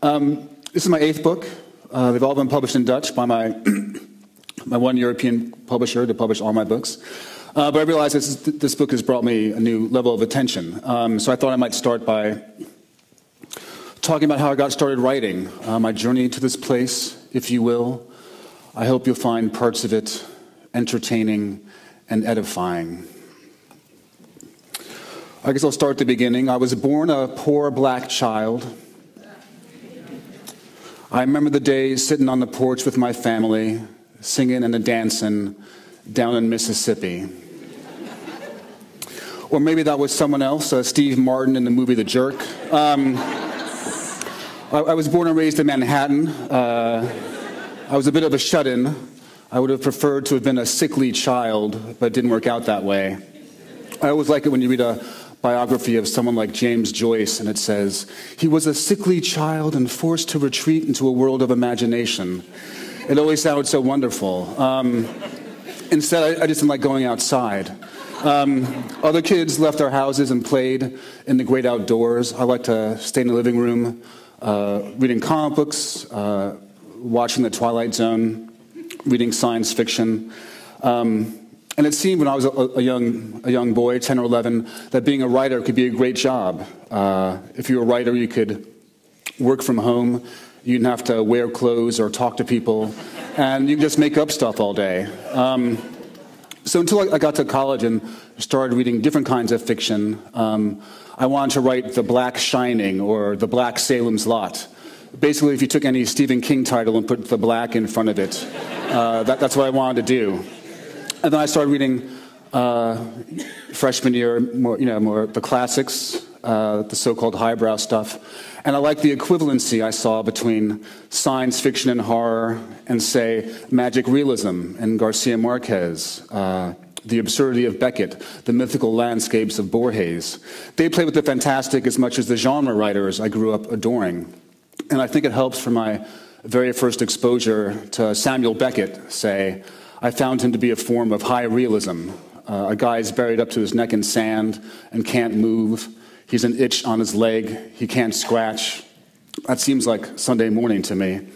This is my 8th book. They've all been published in Dutch by my one European publisher to publish all my books. But I realized this book has brought me a new level of attention. So I thought I might start by talking about how I got started writing, my journey to this place, if you will. I hope you'll find parts of it entertaining and edifying. I guess I'll start at the beginning. I was born a poor black child. I remember the days sitting on the porch with my family, singing and dancing down in Mississippi. Or maybe that was someone else, Steve Martin in the movie The Jerk. I was born and raised in Manhattan. I was a bit of a shut-in. I would have preferred to have been a sickly child, but it didn't work out that way. I always like it when you read a biography of someone like James Joyce, and it says, he was a sickly child and forced to retreat into a world of imagination. It always sounded so wonderful. Instead, I just didn't like going outside. Other kids left their houses and played in the great outdoors. I liked to stay in the living room, reading comic books, watching The Twilight Zone, reading science fiction. And it seemed when I was a young boy, 10 or 11, that being a writer could be a great job. If you were a writer, you could work from home. You didn't have to wear clothes or talk to people. And you could just make up stuff all day. So until I got to college and started reading different kinds of fiction, I wanted to write The Black Shining or The Black Salem's Lot. Basically, if you took any Stephen King title and put the black in front of it, that's what I wanted to do. And then I started reading freshman year, more the classics, the so-called highbrow stuff. And I liked the equivalency I saw between science fiction and horror and, say, magic realism and Garcia Marquez, the absurdity of Beckett, the mythical landscapes of Borges. They play with the fantastic as much as the genre writers I grew up adoring. And I think it helps for my very first exposure to Samuel Beckett, say, I found him to be a form of high realism. A guy's buried up to his neck in sand and can't move. He's an itch on his leg. He can't scratch. That seems like Sunday morning to me.